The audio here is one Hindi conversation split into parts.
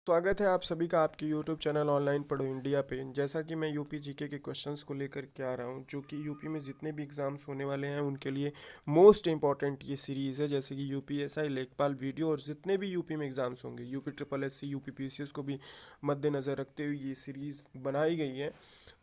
स्वागत है आप सभी का आपके YouTube चैनल ऑनलाइन पढ़ो इंडिया पे। जैसा कि मैं यूपी जीके के क्वेश्चंस को लेकर के आ रहा हूँ, जो कि यूपी में जितने भी एग्ज़ाम्स होने वाले हैं उनके लिए मोस्ट इंपॉर्टेंट ये सीरीज़ है। जैसे कि यूपीएसआई, लेखपाल, वीडियो और जितने भी यूपी में एग्ज़ाम्स होंगे, UP triple SC, UP PCS को भी मद्देनज़र रखते हुए ये सीरीज़ बनाई गई है।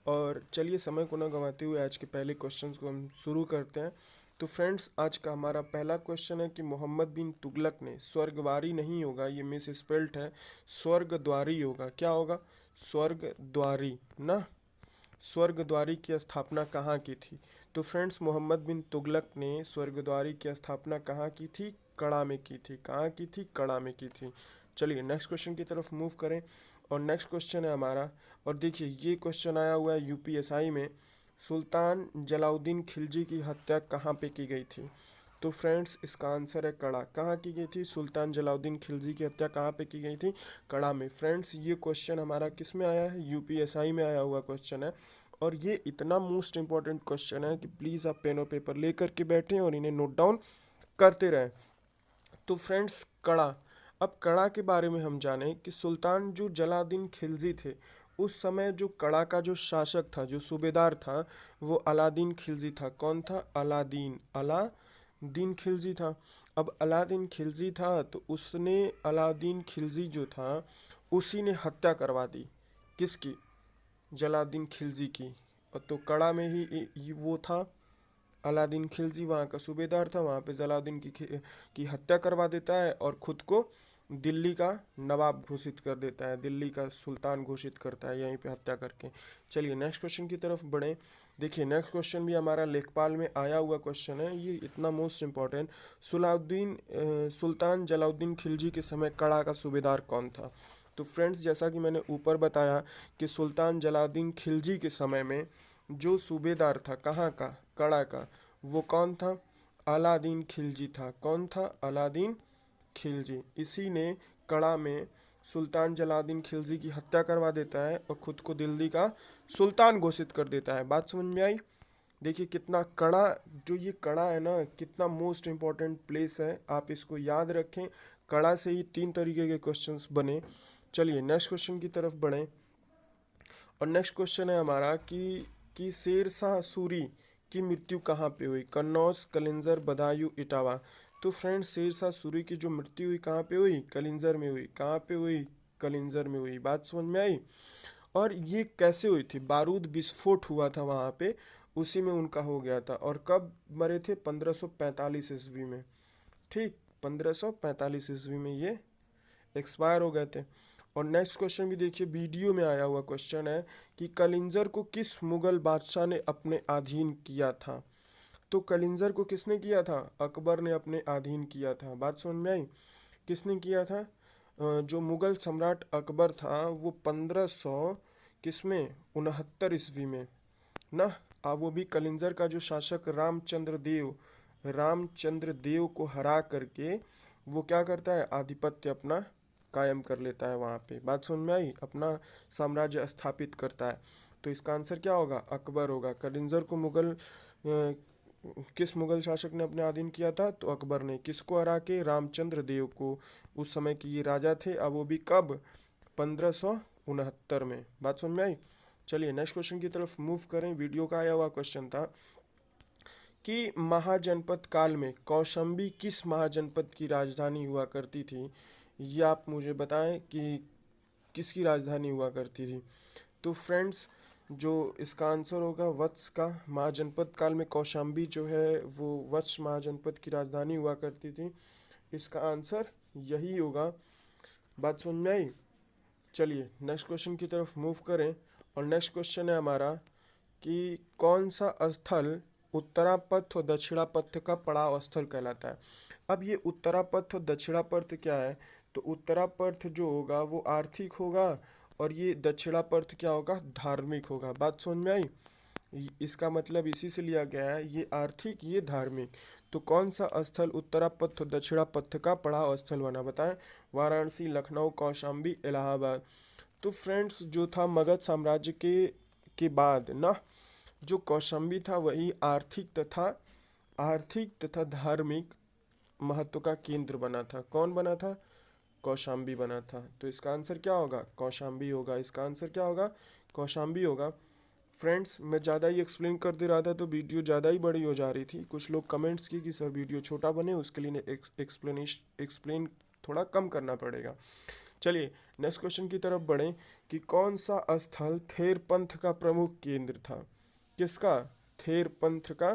और चलिए समय को ना गंवाते हुए आज के पहले क्वेश्चन को हम शुरू करते हैं। तो फ्रेंड्स, आज का हमारा पहला क्वेश्चन है कि मोहम्मद बिन तुगलक ने, स्वर्गवारी नहीं होगा, ये मिस स्पेल्ट है, स्वर्गद्वारी होगा। क्या होगा? स्वर्गद्वारी ना। स्वर्गद्वारी की स्थापना कहाँ की थी? तो फ्रेंड्स, मोहम्मद बिन तुगलक ने स्वर्गद्वारी की स्थापना कहाँ की थी? कड़ा में की थी। कहाँ की थी? कड़ा में की थी। चलिए नेक्स्ट क्वेश्चन की तरफ मूव करें। और नेक्स्ट क्वेश्चन है हमारा, और देखिए ये क्वेश्चन आया हुआ है यूपीएसआई में, सुल्तान जलाउद्दीन खिलजी की हत्या कहाँ पे की गई थी? तो फ्रेंड्स, इसका आंसर है कड़ा। कहाँ की गई थी? सुल्तान जलाउद्दीन खिलजी की हत्या कहाँ पे की गई थी? कड़ा में। फ्रेंड्स, ये क्वेश्चन हमारा किस में आया है? यूपीएसआई में आया हुआ क्वेश्चन है। और ये इतना मोस्ट इंपॉर्टेंट क्वेश्चन है कि प्लीज़ आप पेन और पेपर लेकर के बैठें और इन्हें नोट डाउन करते रहें। तो फ्रेंड्स, कड़ा। अब कड़ा के बारे में हम जानें कि सुल्तान जो जलाउद्दीन खिलजी थे, उस समय जो कड़ा का जो शासक था, जो सूबेदार था, वो अलादीन खिलजी था। कौन था? अलादीन। अलादीन खिलजी था। अब अलादीन खिलजी था तो उसने, अलादीन खिलजी जो था, उसी ने हत्या करवा दी। किसकी? जलालुद्दीन खिलजी की। और तो कड़ा में ही वो था। अलादीन खिलजी वहाँ का सूबेदार था, वहाँ पे जलालुद्दीन की हत्या करवा देता है और खुद को दिल्ली का नवाब घोषित कर देता है, दिल्ली का सुल्तान घोषित करता है यहीं पे हत्या करके। चलिए नेक्स्ट क्वेश्चन की तरफ बढ़ें। देखिए नेक्स्ट क्वेश्चन भी हमारा लेखपाल में आया हुआ क्वेश्चन है, ये इतना मोस्ट इम्पॉर्टेंट। सुल्तान जलालुद्दीन खिलजी के समय कड़ा का सूबेदार कौन था? तो फ्रेंड्स, जैसा कि मैंने ऊपर बताया कि सुल्तान जलालुद्दीन खिलजी के समय में जो सूबेदार था, कहाँ का? कड़ा का, वो कौन था? अलादीन खिलजी था। कौन था? अलादीन खिलजी। इसी ने कड़ा में सुल्तान जलालुद्दीन खिलजी की हत्या करवा देता है और खुद को दिल्ली का सुल्तान घोषित कर देता है। बात समझ में आई? देखिए कितना कड़ा, जो ये कड़ा है ना, कितना मोस्ट इम्पॉर्टेंट प्लेस है, आप इसको याद रखें। कड़ा से ही 3 तरीके के क्वेश्चंस बने। चलिए नेक्स्ट क्वेश्चन की तरफ बढ़ें। और नेक्स्ट क्वेश्चन है हमारा कि शेरशाह सूरी की मृत्यु कहाँ पे हुई? कन्नौज, कलिंजर, बदायूं, इटावा। तो फ्रेंड्स, शेरशाह सूरी की जो मृत्यु हुई कहाँ पे हुई? कलिंजर में हुई। कहाँ पे हुई? कलिंजर में हुई। बात समझ में आई? और ये कैसे हुई थी? बारूद विस्फोट हुआ था वहाँ पे, उसी में उनका हो गया था। और कब मरे थे? 1545 ईस्वी में। ठीक, 1545 ईस्वी में ये एक्सपायर हो गए थे। और नेक्स्ट क्वेश्चन भी देखिए, वीडियो में आया हुआ क्वेश्चन है कि कलिंजर को किस मुगल बादशाह ने अपने अधीन किया था? तो कलिंजर को किसने किया था? अकबर ने अपने अधीन किया था। बात समझ में आई? किसने किया था? जो मुगल सम्राट अकबर था, वो 1500 किसमें, 69 ईस्वी में ना। वो भी कलिंजर का जो शासक रामचंद्र देव को हरा करके वो क्या करता है? आधिपत्य अपना कायम कर लेता है वहाँ पे। बात समझ में आई? अपना साम्राज्य स्थापित करता है। तो इसका आंसर क्या होगा? अकबर होगा। कलिंजर को किस मुगल शासक ने अपने अधीन किया था? तो अकबर ने। किसको हरा के? रामचंद्र देव को। उस समय के ये राजा थे। अब वो भी कब? 1569 में। बात समझ में आई? चलिए नेक्स्ट क्वेश्चन की तरफ मूव करें। वीडियो का आया हुआ क्वेश्चन था कि महाजनपद काल में कौशाम्बी किस महाजनपद की राजधानी हुआ करती थी? ये आप मुझे बताएं कि किसकी राजधानी हुआ करती थी। तो फ्रेंड्स, जो इसका आंसर होगा वत्स का। महाजनपद काल में कौशाम्बी जो है वो वत्स महाजनपद की राजधानी हुआ करती थी। इसका आंसर यही होगा। बात समझ में आई? चलिए नेक्स्ट क्वेश्चन की तरफ मूव करें। और नेक्स्ट क्वेश्चन है हमारा कि कौन सा स्थल उत्तरापथ और दक्षिणापथ का पड़ाव स्थल कहलाता है? अब ये उत्तरापथ और दक्षिणापथ क्या है? तो उत्तरापथ जो होगा वो आर्थिक होगा, और ये दक्षिणापथ क्या होगा? धार्मिक होगा। बात समझ में आई? इसका मतलब इसी से लिया गया है, ये आर्थिक, ये धार्मिक। तो कौन सा स्थल उत्तरापथ और दक्षिणापथ का पड़ाव स्थल बना? बताएं। वाराणसी, लखनऊ, कौशाम्बी, इलाहाबाद। तो फ्रेंड्स, जो था मगध साम्राज्य के बाद ना, जो कौशाम्बी था वही आर्थिक तथा धार्मिक महत्व का केंद्र बना था। कौन बना था? कौशाम्बी बना था। तो इसका आंसर क्या होगा? कौशाम्बी होगा। इसका आंसर क्या होगा? कौशाम्बी होगा। फ्रेंड्स, मैं ज़्यादा ही एक्सप्लेन कर दे रहा था तो वीडियो ज़्यादा ही बड़ी हो जा रही थी। कुछ लोग कमेंट्स की कि सर वीडियो छोटा बने, उसके लिए एक्सप्लेन थोड़ा कम करना पड़ेगा। चलिए नेक्स्ट क्वेश्चन की तरफ बढ़ें कि कौन सा स्थल थेर पंथ का प्रमुख केंद्र था? किसका? थेर पंथ का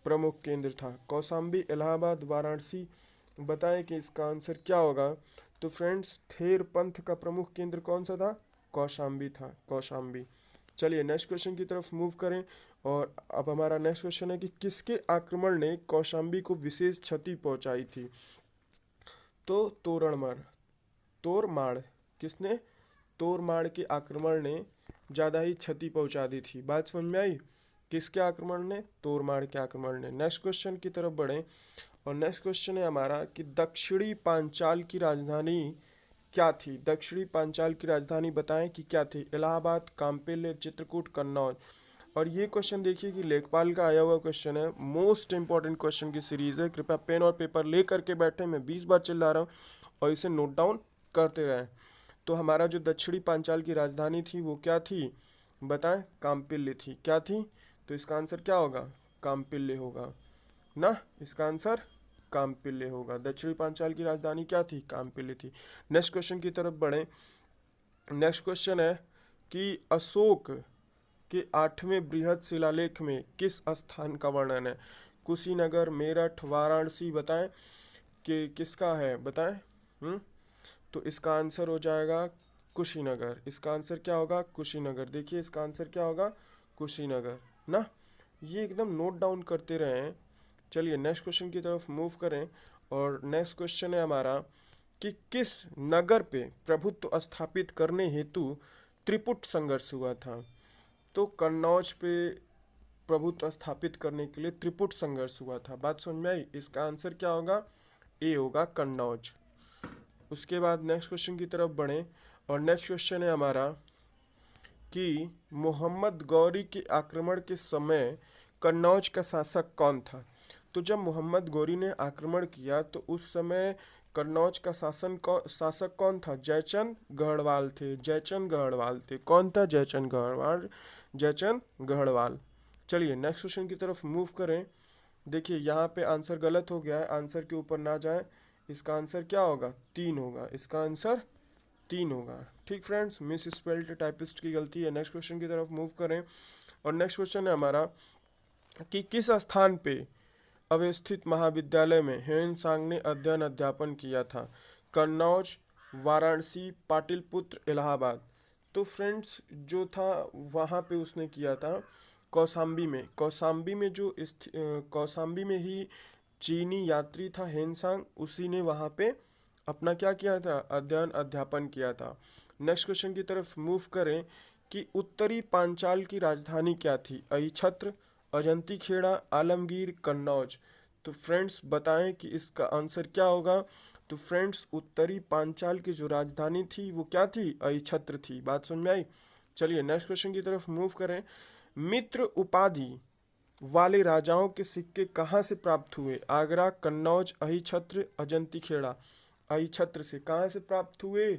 प्रमुख केंद्र था। कौशाम्बी, इलाहाबाद, वाराणसी। बताएं कि इसका आंसर क्या होगा। तो फ्रेंड्स, थेर पंथ का प्रमुख केंद्र कौन सा था? कौशाम्बी था, कौशाम्बी। चलिए नेक्स्ट क्वेश्चन की तरफ मूव करें। और अब हमारा नेक्स्ट क्वेश्चन है कि किसके आक्रमण ने कौशाम्बी को विशेष क्षति पहुंचाई थी? तो तोरमाड़। किसने? तोरमाड़ के आक्रमण ने ज़्यादा ही क्षति पहुंचा दी थी। बात समझ में आई? किसके आक्रमण ने? तोरमाड़ के आक्रमण ने। नेक्स्ट क्वेश्चन की तरफ बढ़ें। और नेक्स्ट क्वेश्चन है हमारा कि दक्षिणी पांचाल की राजधानी क्या थी? दक्षिणी पांचाल की राजधानी बताएं कि क्या थी? इलाहाबाद, काम्पिल्य, चित्रकूट, कन्नौज। और ये क्वेश्चन देखिए कि लेखपाल का आया हुआ क्वेश्चन है, मोस्ट इंपॉर्टेंट क्वेश्चन की सीरीज है। कृपया पेन और पेपर ले करके बैठे, मैं 20 बार चिल्ला रहा हूँ, और इसे नोट डाउन करते रहें। तो हमारा जो दक्षिणी पांचाल की राजधानी थी वो क्या थी? बताएं। काम्पिल्य थी। क्या थी? तो इसका आंसर क्या होगा? काम्पिल्य होगा ना। इसका आंसर काम्पिल्य होगा। दक्षिणी पांचाल की राजधानी क्या थी? काम्पिल्य थी। नेक्स्ट क्वेश्चन की तरफ बढ़ें। नेक्स्ट क्वेश्चन है कि अशोक के 8वें बृहद शिलालेख में किस स्थान का वर्णन है? कुशीनगर, मेरठ, वाराणसी। बताएं कि किसका है? बताएं। तो इसका आंसर हो जाएगा कुशीनगर। इसका आंसर क्या होगा? कुशीनगर। देखिए इसका आंसर क्या होगा? कुशीनगर ना। ये एकदम नोट डाउन करते रहें। चलिए नेक्स्ट क्वेश्चन की तरफ मूव करें। और नेक्स्ट क्वेश्चन है हमारा कि किस नगर पे प्रभुत्व स्थापित करने हेतु त्रिपुट संघर्ष हुआ था? तो कन्नौज पे प्रभुत्व स्थापित करने के लिए त्रिपुट संघर्ष हुआ था। बात समझ में आई? इसका आंसर क्या होगा? ए होगा, कन्नौज। उसके बाद नेक्स्ट क्वेश्चन की तरफ बढ़ें। और नेक्स्ट क्वेश्चन है हमारा कि मोहम्मद गौरी के आक्रमण के समय कन्नौज का शासक कौन था? तो जब मोहम्मद गौरी ने आक्रमण किया तो उस समय कन्नौज का शासक कौन था? जयचंद गढ़वाल थे। जयचंद गढ़वाल थे। कौन था? जयचंद गढ़वाल। जयचंद गढ़वाल। चलिए नेक्स्ट क्वेश्चन की तरफ मूव करें। देखिए यहाँ पे आंसर गलत हो गया है, आंसर के ऊपर ना जाए। इसका आंसर क्या होगा? 3 होगा। इसका आंसर 3 होगा। ठीक फ्रेंड्स, मिस स्पेल्ड टाइपिस्ट की गलती है। नेक्स्ट क्वेश्चन की तरफ मूव करें। और नेक्स्ट क्वेश्चन है हमारा कि किस स्थान पे अवस्थित महाविद्यालय में ह्वेन सांग ने अध्ययन अध्यापन किया था? कन्नौज, वाराणसी, पाटलिपुत्र, इलाहाबाद। तो फ्रेंड्स जो था वहाँ पे उसने किया था कौशाम्बी में। कौशाम्बी में ही चीनी यात्री था ह्वेन, उसी ने वहाँ पे अपना क्या किया था? अध्ययन अध्यापन किया था। नेक्स्ट क्वेश्चन की तरफ मूव करें कि उत्तरी पांचाल की राजधानी क्या थी? अहिछत्र, अजंती खेड़ा, आलमगीर, कन्नौज। तो फ्रेंड्स बताएं कि इसका आंसर क्या होगा। तो फ्रेंड्स उत्तरी पांचाल की जो राजधानी थी वो क्या थी? अहिछत्र थी। बात समझ में आई? चलिए नेक्स्ट क्वेश्चन की तरफ मूव करें। मित्र उपाधि वाले राजाओं के सिक्के कहाँ से प्राप्त हुए? आगरा, कन्नौज, अहिछत्र, अजंती खेड़ा। अहिछत्र से। कहाँ से प्राप्त हुए?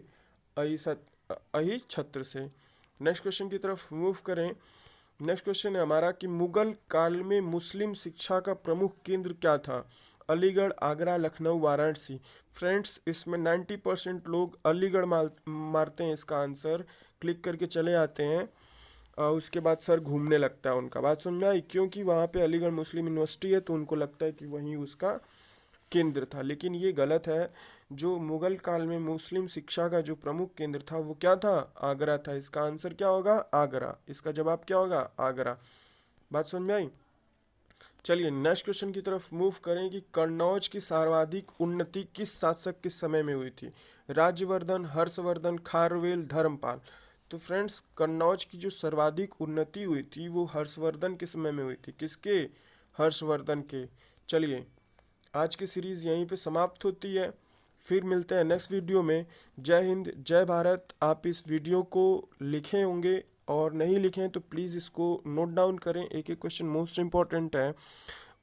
अहिछत्र से। नेक्स्ट क्वेश्चन की तरफ मूव करें। नेक्स्ट क्वेश्चन है हमारा कि मुगल काल में मुस्लिम शिक्षा का प्रमुख केंद्र क्या था? अलीगढ़, आगरा, लखनऊ, वाराणसी। फ्रेंड्स इसमें 90% लोग अलीगढ़ मारते हैं इसका आंसर, क्लिक करके चले आते हैं। उसके बाद सर घूमने लगता है उनका। बात समझ में आई? क्योंकि वहाँ पे अलीगढ़ मुस्लिम यूनिवर्सिटी है तो उनको लगता है कि वहीं उसका केंद्र था, लेकिन ये गलत है। जो मुगल काल में मुस्लिम शिक्षा का जो प्रमुख केंद्र था वो क्या था? आगरा था। इसका आंसर क्या होगा? आगरा। इसका जवाब क्या होगा? आगरा। बात समझ में आई? चलिए नेक्स्ट क्वेश्चन की तरफ मूव करें कि कन्नौज की सर्वाधिक उन्नति किस शासक के समय में हुई थी? राज्यवर्धन, हर्षवर्धन, खारवेल, धर्मपाल। तो फ्रेंड्स कन्नौज की जो सर्वाधिक उन्नति हुई थी वो हर्षवर्धन के समय में हुई थी। किसके? हर्षवर्धन के। चलिए आज की सीरीज़ यहीं पे समाप्त होती है, फिर मिलते हैं नेक्स्ट वीडियो में। जय हिंद, जय भारत। आप इस वीडियो को लिखे होंगे और नहीं लिखें तो प्लीज़ इसको नोट डाउन करें, एक एक क्वेश्चन मोस्ट इम्पॉर्टेंट है।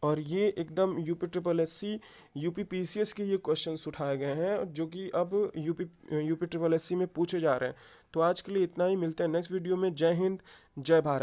और ये एकदम UP triple S C UP PCS के ये क्वेश्चंस उठाए गए हैं जो कि अब यूपी ट्रिपल एस सी में पूछे जा रहे हैं। तो आज के लिए इतना ही, मिलते हैं नेक्स्ट वीडियो में। जय हिंद, जय भारत।